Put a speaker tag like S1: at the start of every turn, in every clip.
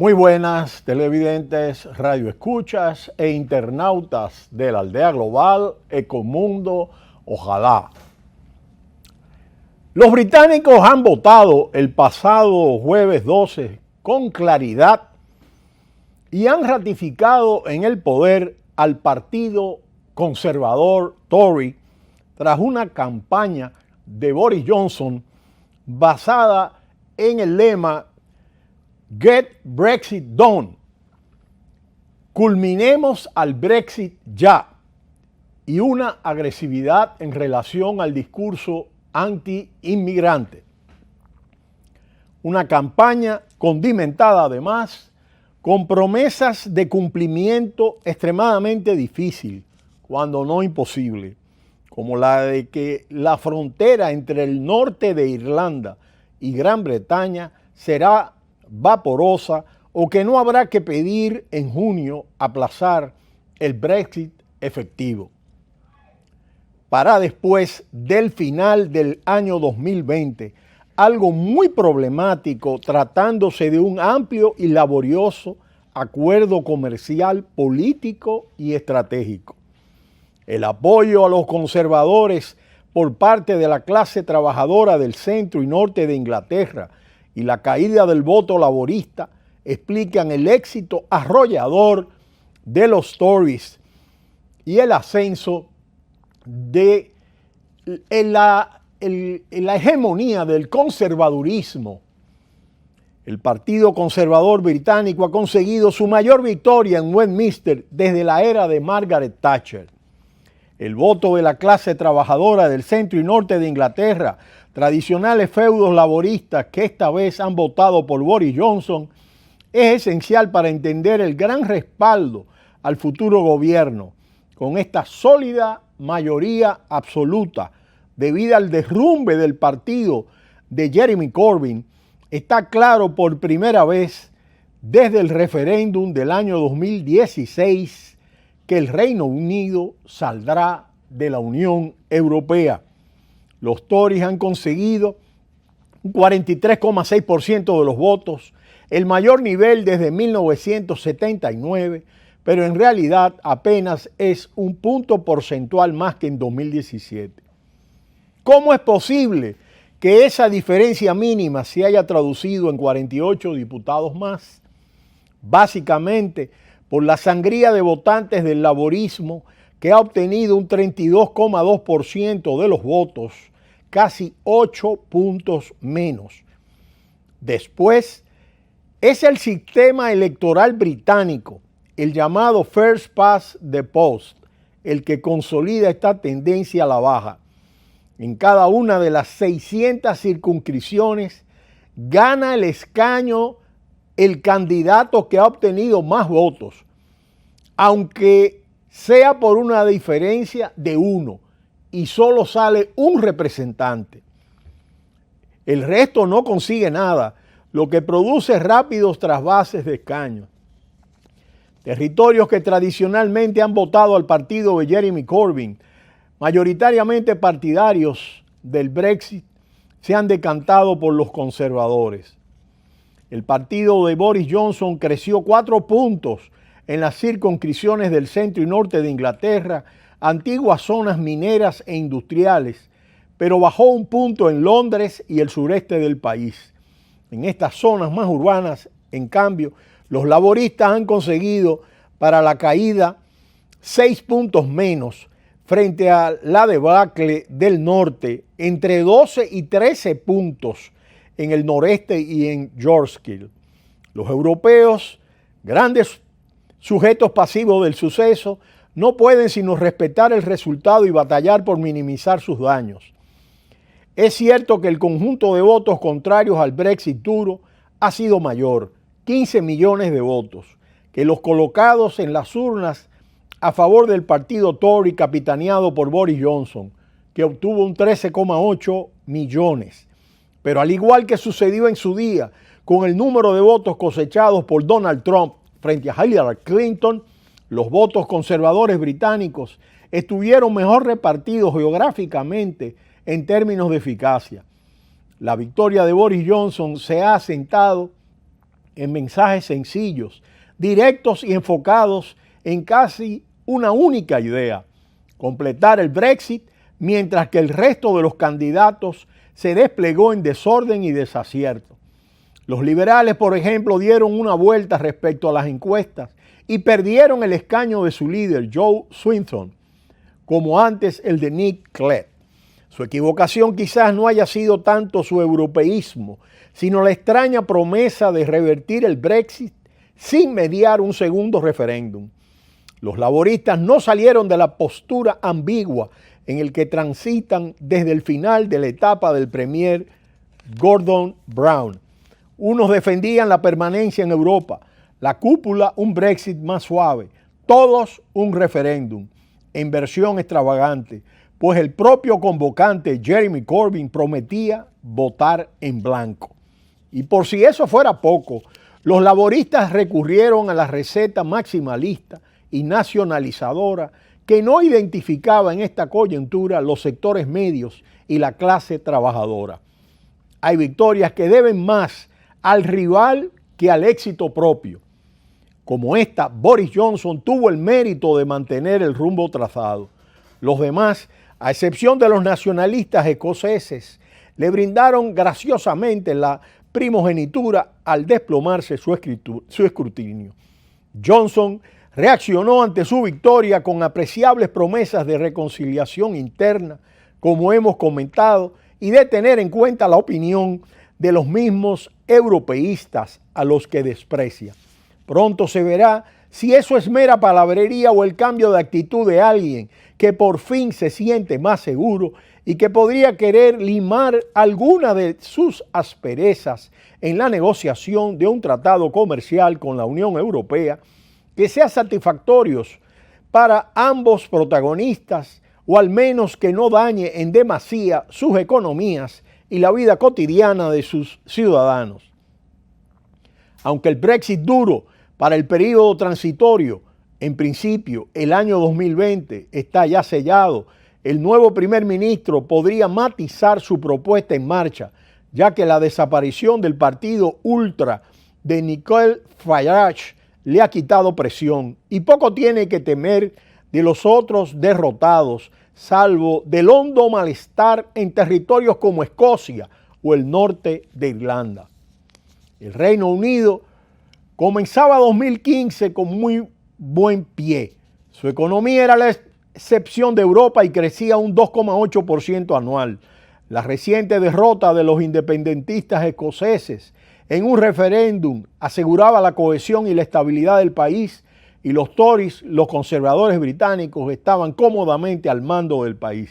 S1: Muy buenas televidentes, radioescuchas e internautas de la aldea global Ecomundo, ojalá. Los británicos han votado el pasado jueves 12 con claridad y han ratificado en el poder al partido conservador Tory tras una campaña de Boris Johnson basada en el lema Get Brexit Done. Culminemos al Brexit ya, y una agresividad en relación al discurso anti-inmigrante. Una campaña condimentada además con promesas de cumplimiento extremadamente difícil, cuando no imposible, como la de que la frontera entre el norte de Irlanda y Gran Bretaña será vaporosa o que no habrá que pedir en junio aplazar el Brexit efectivo. Para después del final del año 2020, algo muy problemático tratándose de un amplio y laborioso acuerdo comercial, político y estratégico. El apoyo a los conservadores por parte de la clase trabajadora del centro y norte de Inglaterra y la caída del voto laborista explican el éxito arrollador de los Tories y el ascenso de la hegemonía del conservadurismo. El Partido Conservador Británico ha conseguido su mayor victoria en Westminster desde la era de Margaret Thatcher. El voto de la clase trabajadora del centro y norte de Inglaterra, tradicionales feudos laboristas que esta vez han votado por Boris Johnson, es esencial para entender el gran respaldo al futuro gobierno con esta sólida mayoría absoluta debido al derrumbe del partido de Jeremy Corbyn. Está claro por primera vez desde el referéndum del año 2016 que el Reino Unido saldrá de la Unión Europea. Los Tories han conseguido un 43,6% de los votos, el mayor nivel desde 1979, pero en realidad apenas es un punto porcentual más que en 2017. ¿Cómo es posible que esa diferencia mínima se haya traducido en 48 diputados más? Básicamente por la sangría de votantes del laborismo, que ha obtenido un 32,2% de los votos, casi 8 puntos menos. Después, es el sistema electoral británico, el llamado First Past the Post, el que consolida esta tendencia a la baja. En cada una de las 600 circunscripciones gana el escaño el candidato que ha obtenido más votos, aunque sea por una diferencia de 1 y solo sale un representante. El resto no consigue nada, lo que produce rápidos trasvases de escaños. Territorios que tradicionalmente han votado al partido de Jeremy Corbyn, mayoritariamente partidarios del Brexit, se han decantado por los conservadores. El partido de Boris Johnson creció 4 puntos en las circunscripciones del centro y norte de Inglaterra, antiguas zonas mineras e industriales, pero bajó 1 punto en Londres y el sureste del país. En estas zonas más urbanas, en cambio, los laboristas han conseguido para la caída 6 puntos menos frente a la debacle del norte, entre 12 y 13 puntos en el noreste y en Yorkshire. Los europeos, grandes sujetos pasivos del suceso, no pueden sino respetar el resultado y batallar por minimizar sus daños. Es cierto que el conjunto de votos contrarios al Brexit duro ha sido mayor, 15 millones de votos, que los colocados en las urnas a favor del partido Tory capitaneado por Boris Johnson, que obtuvo un 13,8 millones. Pero al igual que sucedió en su día con el número de votos cosechados por Donald Trump frente a Hillary Clinton, los votos conservadores británicos estuvieron mejor repartidos geográficamente en términos de eficacia. La victoria de Boris Johnson se ha asentado en mensajes sencillos, directos y enfocados en casi una única idea: completar el Brexit, mientras que el resto de los candidatos se desplegó en desorden y desacierto. Los liberales, por ejemplo, dieron una vuelta respecto a las encuestas y perdieron el escaño de su líder, Joe Swinson, como antes el de Nick Clegg. Su equivocación quizás no haya sido tanto su europeísmo, sino la extraña promesa de revertir el Brexit sin mediar un segundo referéndum. Los laboristas no salieron de la postura ambigua en el que transitan desde el final de la etapa del premier Gordon Brown. Unos defendían la permanencia en Europa, la cúpula un Brexit más suave, todos un referéndum, en versión extravagante, pues el propio convocante Jeremy Corbyn prometía votar en blanco. Y por si eso fuera poco, los laboristas recurrieron a la receta maximalista y nacionalizadora que no identificaba en esta coyuntura los sectores medios y la clase trabajadora. Hay victorias que deben más al rival que al éxito propio. Como esta, Boris Johnson tuvo el mérito de mantener el rumbo trazado. Los demás, a excepción de los nacionalistas escoceses, le brindaron graciosamente la primogenitura al desplomarse su escrutinio. Johnson reaccionó ante su victoria con apreciables promesas de reconciliación interna, como hemos comentado, y de tener en cuenta la opinión de los mismos europeístas a los que desprecia. Pronto se verá si eso es mera palabrería o el cambio de actitud de alguien que por fin se siente más seguro y que podría querer limar alguna de sus asperezas en la negociación de un tratado comercial con la Unión Europea que sea satisfactorio para ambos protagonistas, o al menos que no dañe en demasía sus economías y la vida cotidiana de sus ciudadanos. Aunque el Brexit duro para el periodo transitorio, en principio el año 2020, está ya sellado, el nuevo primer ministro podría matizar su propuesta en marcha, ya que la desaparición del partido ultra de Nigel Farage le ha quitado presión y poco tiene que temer de los otros derrotados, salvo del hondo malestar en territorios como Escocia o el norte de Irlanda. El Reino Unido comenzaba 2015 con muy buen pie. Su economía era la excepción de Europa y crecía un 2,8% anual. La reciente derrota de los independentistas escoceses en un referéndum aseguraba la cohesión y la estabilidad del país, y los Tories, los conservadores británicos, estaban cómodamente al mando del país.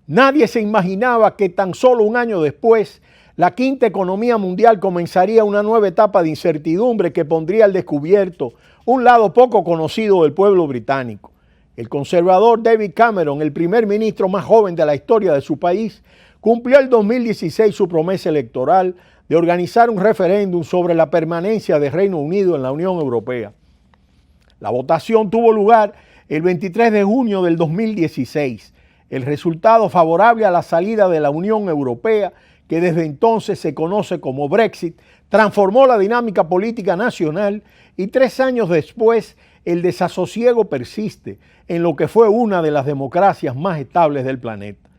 S1: Nadie se imaginaba que tan solo un año después, la quinta economía mundial comenzaría una nueva etapa de incertidumbre que pondría al descubierto un lado poco conocido del pueblo británico. El conservador David Cameron, el primer ministro más joven de la historia de su país, cumplió en 2016 su promesa electoral de organizar un referéndum sobre la permanencia del Reino Unido en la Unión Europea. La votación tuvo lugar el 23 de junio del 2016. El resultado favorable a la salida de la Unión Europea, que desde entonces se conoce como Brexit, transformó la dinámica política nacional y 3 años después el desasosiego persiste en lo que fue una de las democracias más estables del planeta.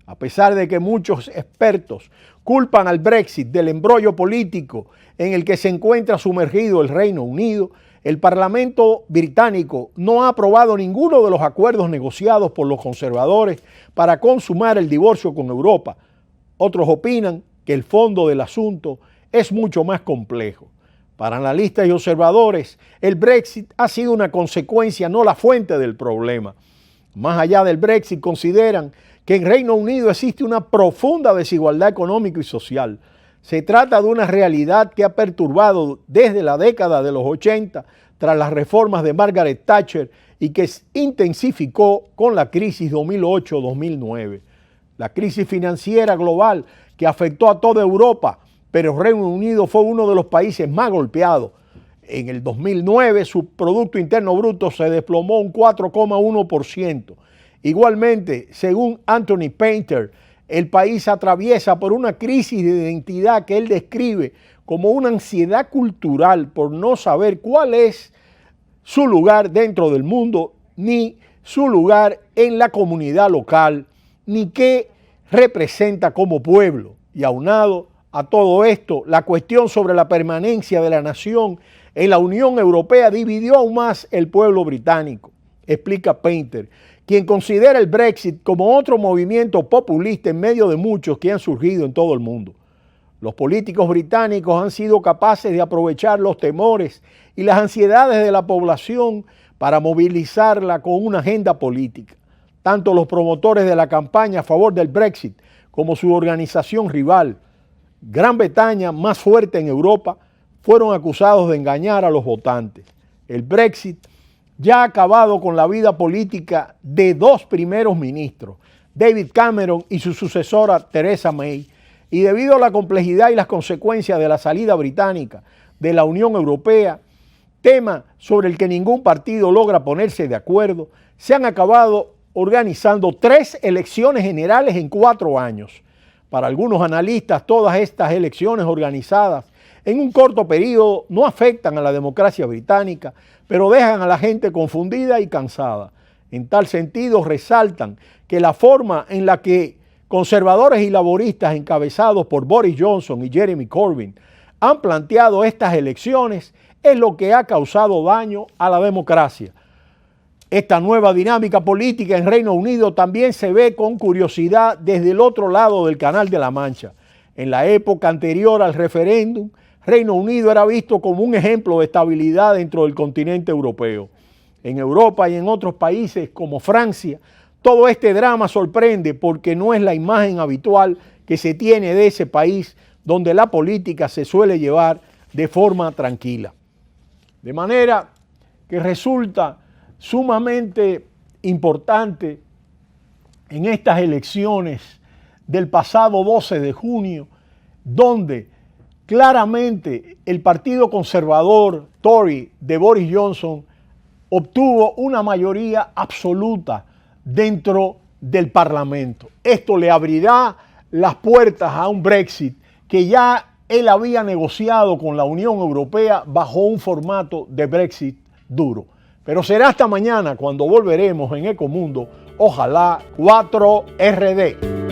S1: A pesar de que muchos expertos culpan al Brexit del embrollo político en el que se encuentra sumergido el Reino Unido, el Parlamento británico no ha aprobado ninguno de los acuerdos negociados por los conservadores para consumar el divorcio con Europa. Otros opinan que el fondo del asunto es mucho más complejo. Para analistas y observadores, el Brexit ha sido una consecuencia, no la fuente del problema. Más allá del Brexit, consideran que en Reino Unido existe una profunda desigualdad económica y social. Se trata de una realidad que ha perturbado desde la década de los 80 tras las reformas de Margaret Thatcher y que se intensificó con la crisis 2008-2009. La crisis financiera global que afectó a toda Europa, pero Reino Unido fue uno de los países más golpeados. En el 2009 su Producto Interno Bruto se desplomó un 4,1%. Igualmente, según Anthony Painter, el país atraviesa por una crisis de identidad que él describe como una ansiedad cultural por no saber cuál es su lugar dentro del mundo, ni su lugar en la comunidad local, ni qué representa como pueblo. Y aunado a todo esto, la cuestión sobre la permanencia de la nación en la Unión Europea dividió aún más el pueblo británico, explica Painter, quien considera el Brexit como otro movimiento populista en medio de muchos que han surgido en todo el mundo. Los políticos británicos han sido capaces de aprovechar los temores y las ansiedades de la población para movilizarla con una agenda política. Tanto los promotores de la campaña a favor del Brexit como su organización rival, Gran Bretaña, más fuerte en Europa, fueron acusados de engañar a los votantes. El Brexit ya ha acabado con la vida política de dos primeros ministros, David Cameron y su sucesora Theresa May, y debido a la complejidad y las consecuencias de la salida británica de la Unión Europea, tema sobre el que ningún partido logra ponerse de acuerdo, se han acabado organizando 3 elecciones generales en 4 años. Para algunos analistas, todas estas elecciones organizadas en un corto periodo no afectan a la democracia británica, pero dejan a la gente confundida y cansada. En tal sentido, resaltan que la forma en la que conservadores y laboristas encabezados por Boris Johnson y Jeremy Corbyn han planteado estas elecciones es lo que ha causado daño a la democracia. Esta nueva dinámica política en Reino Unido también se ve con curiosidad desde el otro lado del Canal de la Mancha. En la época anterior al referéndum, Reino Unido era visto como un ejemplo de estabilidad dentro del continente europeo. En Europa y en otros países como Francia, todo este drama sorprende porque no es la imagen habitual que se tiene de ese país donde la política se suele llevar de forma tranquila. De manera que resulta sumamente importante en estas elecciones del pasado 12 de junio, donde claramente el Partido Conservador Tory de Boris Johnson obtuvo una mayoría absoluta dentro del Parlamento. Esto le abrirá las puertas a un Brexit que ya él había negociado con la Unión Europea bajo un formato de Brexit duro. Pero será hasta mañana cuando volveremos en Ecomundo, ojalá 4RD.